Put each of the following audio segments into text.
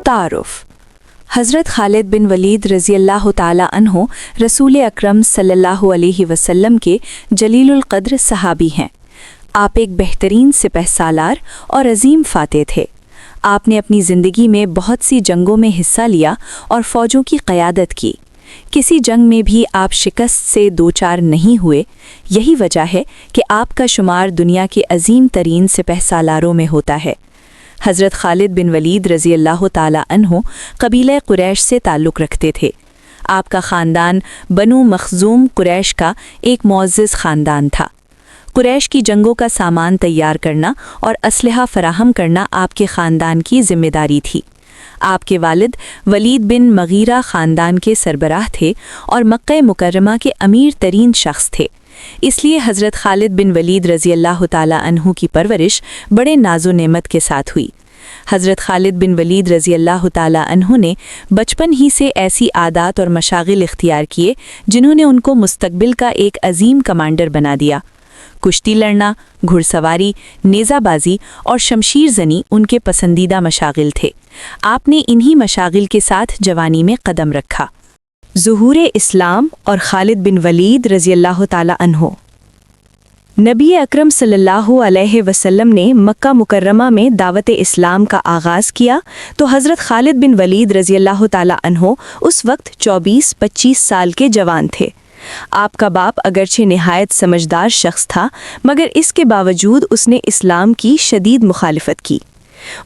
तारुफ। हज़रत खालिद बिन वलीद रज़ी अल्लाह ताला अन्हो रसूल अकरम सल्लल्लाहु अलैहि वसल्लम के जलीलुल क़द्र सहाबी हैं। आप एक बेहतरीन सिपह सालार और अजीम फ़ातेह थे। आपने अपनी ज़िंदगी में बहुत सी जंगों में हिस्सा लिया और फ़ौजों की क़यादत की। किसी जंग में भी आप शिकस्त से दो चार नहीं हुए। यही वजह है कि आपका शुमार दुनिया के अजीम तरीन सिपह सालारों में होता है। हज़रत खालिद बिन वलीद रज़ी अल्लाह ताला अन्हो कबीला कुरैश से ताल्लुक़ रखते थे। आपका ख़ानदान बनु मखज़ूम कुरैश का एक मुअज़्ज़ज़ ख़ानदान था। कुरैश की जंगों का सामान तैयार करना और असलहा फ़राहम करना आपके ख़ानदान की ज़िम्मेदारी थी। आपके वालिद वलीद बिन मगीरा ख़ानदान के सरबराह थे और मक्का मुकर्रमा के अमीर तरीन शख्स थे। इसलिए हज़रत खालिद बिन वलीद रज़ी अल्लाह ताला अन्हु की परवरिश बड़े नाज़ो नेमत के साथ हुई। हज़रत खालिद बिन वलीद रज़ी अल्लाह ताला अन्हु ने बचपन ही से ऐसी आदात और मशागिल इख्तियार किए जिन्होंने उनको मुस्तकबिल का एक अजीम कमांडर बना दिया। कुश्ती लड़ना, घुड़सवारी, नेज़ाबाजी और शमशीर ज़नी उनके पसंदीदा मशागिल थे। आपने इन्हीं मशागिल के साथ जवानी में कदम रखा। ज़ुहूर इस्लाम और खालिद बिन वलीद रज़ी अल्लाह ताला अन्हो। नबी अकरम सल्लल्लाहु अलैहि वसल्लम ने मक्का मुकर्रमा में दावत इस्लाम का आगाज़ किया तो हज़रत खालिद बिन वलीद रज़ी अल्लाह ताला अन्हो उस वक्त 24-25 साल के जवान थे। आपका बाप अगरचे निहायत समझदार शख्स था, मगर इसके बावजूद उसने इस्लाम की शदीद मुखालिफत की।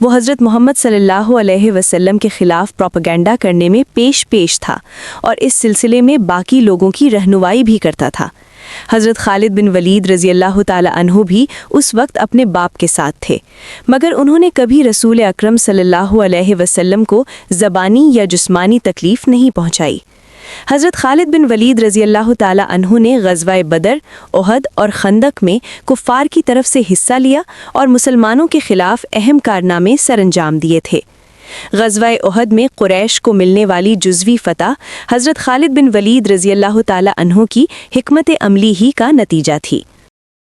वो हज़रत मोहम्मद सल्लल्लाहु अलैहि वसल्लम के ख़िलाफ़ प्रोपेगेंडा करने में पेश था और इस सिलसिले में बाकी लोगों की रहनुमाई भी करता था। हज़रत खालिद बिन वलीद रज़ी अल्लाह ताला अन्हु भी उस वक्त अपने बाप के साथ थे, मगर उन्होंने कभी रसूल अकरम सल्लल्लाहु अलैहि वसल्लम को ज़बानी या जिस्मानी तकलीफ़ नहीं पहुँचाई। हज़रत खालिद बिन वलीद रज़ी अल्लाह ताला अन्हु ने ग़ज़वा बदर, उहद और खंदक में कुफ़ार की तरफ से हिस्सा लिया और मुसलमानों के ख़िलाफ़ अहम कारनामे सरअंजाम दिए थे। ग़ज़वा उहद में कुरैश को मिलने वाली जुज़वी फ़तह हज़रत खालिद बिन वलीद रज़ी अल्लाह ताला अन्हु की हिकमत अमली ही का नतीजा थी।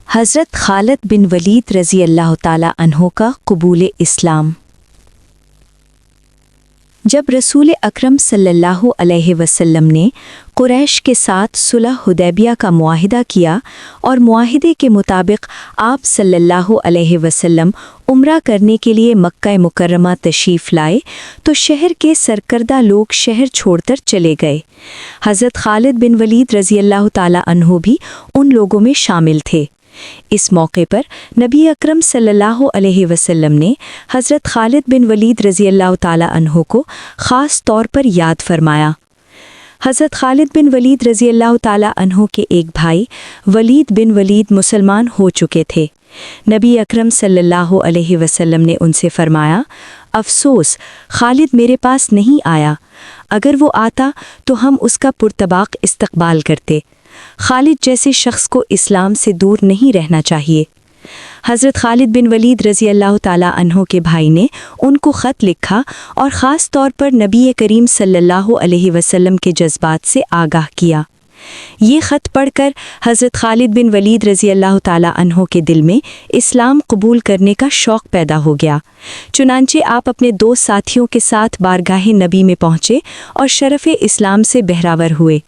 हज़रत खालिद बिन वलीद रज़ी अल्लाह ताला अन्हु का क़बूल इस्लाम। जब रसूल अकरम सल्लल्लाहु अलैहि वसल्लम ने कुरैश के साथ सुलह हुदैबिया का मुआहिदा किया और मुआहिदे के मुताबिक आप सल्लल्लाहु अलैहि वसल्लम उम्रा करने के लिए मक्का मुकर्रमा तशरीफ़ लाए तो शहर के सरकर्दा लोग शहर छोड़कर चले गए। हज़रत खालिद बिन वलीद रज़ी अल्लाह ताला अन्हु भी उन लोगों में शामिल थे। इस मौके पर नबी अकरम सल्लल्लाहु अलैहि वसल्लम ने हज़रत खालिद बिन वलीद रज़ी अल्लाह ताला अन्हु को ख़ास तौर पर याद फरमाया। हज़रत खालिद बिन वलीद रज़ी अल्लाह ताला अन्हु के एक भाई वलीद बिन वलीद मुसलमान हो चुके थे। नबी अकरम सल्लल्लाहु अलैहि वसल्लम ने उनसे फरमाया, अफ़सोस खालिद मेरे पास नहीं आया, अगर वो आता तो हम उसका पुरतबाक इस्तक़बाल करते। खालिद जैसे शख्स को इस्लाम से दूर नहीं रहना चाहिए। हज़रत खालिद बिन वलीद रज़ी अल्लाह ताला अन्हो के भाई ने उनको ख़त लिखा और ख़ास तौर पर नबी करीम सल्लल्लाहु अलैहि वसल्लम के जज्बात से आगाह किया। ये ख़त पढ़कर हज़रत खालिद बिन वलीद रज़ी अल्लाह ताला अन्हो के दिल में इस्लाम कबूल करने का शौक़ पैदा हो गया। चुनांचे आप अपने दो साथियों के साथ बारगाह नबी में पहुँचे और शरफ़ इस्लाम से बहरावर हुए।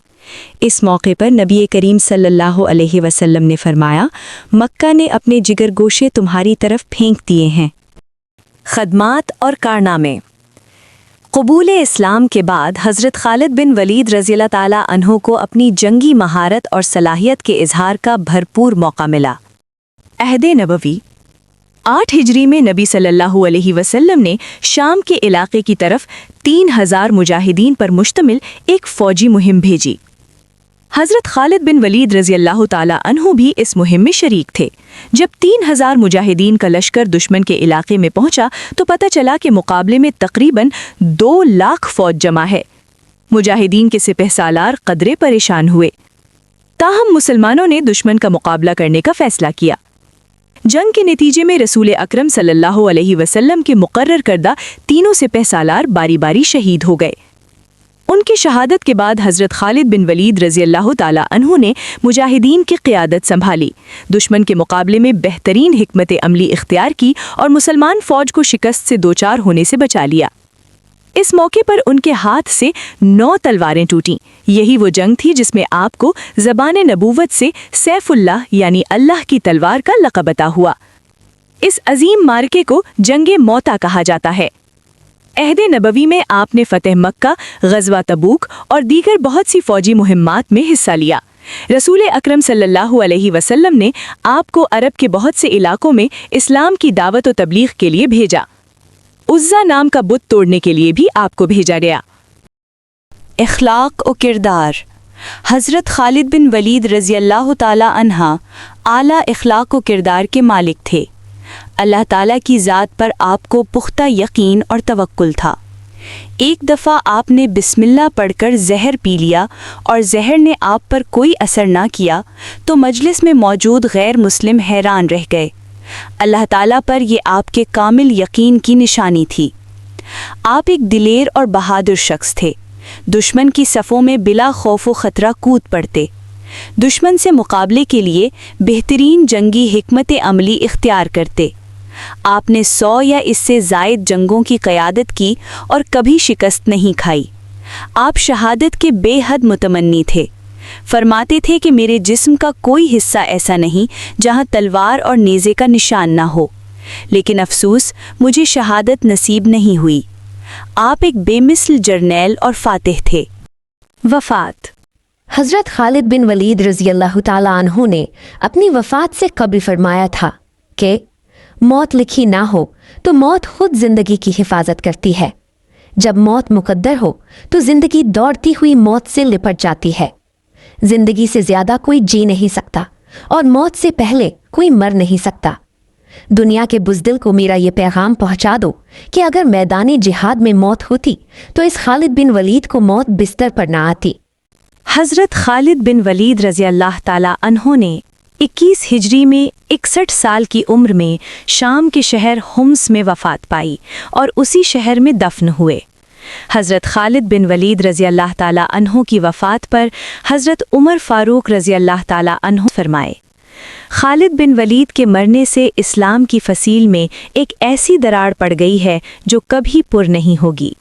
इस मौके पर नबी करीम सल्लल्लाहु अलैहि वसल्लम ने फरमाया, मक्का ने अपने जिगर गोशे तुम्हारी तरफ फेंक दिए हैं। खदमात और कारनामे। क़बूल इस्लाम के बाद हज़रत खालिद बिन वलीद रज़ी अल्लाह ताला अन्हु को अपनी जंगी महारत और सलाहियत के इजहार का भरपूर मौका मिला। अहद नबवी 8 हिजरी में नबी सल्लल्लाहु अलैहि वसल्लम ने शाम के इलाके की तरफ 3000 मुजाहिदीन पर मुश्तमिल एक फ़ौजी मुहिम भेजी। हज़रत खालिद बिन वलीद रज़ी अल्लाह ताला अन्हु भी इस मुहिम में शरीक थे। जब 3000 मुजाहिदीन का लश्कर दुश्मन के इलाके में पहुंचा तो पता चला कि मुकाबले में तकरीबन 2 लाख फ़ौज जमा है। मुजाहिदीन के सिपह सालार कदरे परेशान हुए। ताहम मुसलमानों ने दुश्मन का मुकाबला करने का फ़ैसला किया। जंग के नतीजे में रसूल अकरम सल्लल्लाहु अलैहि वसल्लम के मुकर्रर करदा तीनों सिपह सालार बारी बारी शहीद हो गए। उनकी शहादत के बाद हज़रत खालिद बिन वलीद रज़ी अल्लाह ताला अन्हु ने मुजाहिदीन की क़ियादत संभाली, दुश्मन के मुकाबले में बेहतरीन हिकमत अमली इख्तियार की और मुसलमान फ़ौज को शिकस्त से दो चार होने से बचा लिया। اس موقع پر ان کے ہاتھ سے 9 تلواریں ٹوٹیں۔ یہی وہ جنگ تھی جس میں آپ کو زبان نبوت سے سیف اللہ یعنی اللہ کی تلوار کا لقب عطا ہوا۔ اس عظیم معرکے کو جنگ موتا کہا جاتا ہے۔ عہد نبوی میں آپ نے فتح مکہ، غزوہ تبوک اور دیگر بہت سی فوجی مہمات میں حصہ لیا۔ رسول اکرم صلی اللہ علیہ وسلم نے آپ کو عرب کے بہت سے علاقوں میں اسلام کی دعوت و تبلیغ کے لیے بھیجا۔ عزا نام کا بت توڑنے کے لیے بھی آپ کو بھیجا گیا۔ اخلاق و کردار۔ حضرت خالد بن ولید رضی اللہ تعالی عنہ اعلیٰ اخلاق و کردار کے مالک تھے۔ اللہ تعالیٰ کی ذات پر آپ کو پختہ یقین اور توکل تھا۔ ایک دفعہ آپ نے بسم اللہ پڑھ کر زہر پی لیا اور زہر نے آپ پر کوئی اثر نہ کیا تو مجلس میں موجود غیر مسلم حیران رہ گئے۔ اللہ تعالیٰ پر یہ آپ کے کامل یقین کی نشانی تھی۔ آپ ایک دلیر اور بہادر شخص تھے۔ دشمن کی صفوں میں بلا خوف و خطرہ کود پڑتے۔ دشمن سے مقابلے کے لیے بہترین جنگی حکمت عملی اختیار کرتے۔ آپ نے 100 یا اس سے زائد جنگوں کی قیادت کی اور کبھی شکست نہیں کھائی۔ آپ شہادت کے بے حد متمنی تھے۔ فرماتے تھے کہ میرے جسم کا کوئی حصہ ایسا نہیں جہاں تلوار اور نیزے کا نشان نہ ہو، لیکن افسوس مجھے شہادت نصیب نہیں ہوئی۔ آپ ایک بے مثل جرنیل اور فاتح تھے۔ وفات۔ حضرت خالد بن ولید رضی اللہ تعالی عنہ نے اپنی وفات سے قبل فرمایا تھا کہ موت لکھی نہ ہو تو موت خود زندگی کی حفاظت کرتی ہے۔ جب موت مقدر ہو تو زندگی دوڑتی ہوئی موت سے لپٹ جاتی ہے۔ زندگی سے زیادہ کوئی جی نہیں سکتا اور موت سے پہلے کوئی مر نہیں سکتا۔ دنیا کے بزدل کو میرا یہ پیغام پہنچا دو کہ اگر میدان جہاد میں موت ہوتی تو اس خالد بن ولید کو موت بستر پر نہ آتی۔ حضرت خالد بن ولید رضی اللہ تعالی عنہ نے 21 ہجری میں 61 سال کی عمر میں شام کے شہر حمص میں وفات پائی اور اسی شہر میں دفن ہوئے۔ حضرت خالد بن ولید رضی اللہ تعالی عنہ کی وفات پر حضرت عمر فاروق رضی اللہ تعالی عنہ فرمائے، خالد بن ولید کے مرنے سے اسلام کی فصیل میں ایک ایسی دراڑ پڑ گئی ہے جو کبھی پر نہیں ہوگی۔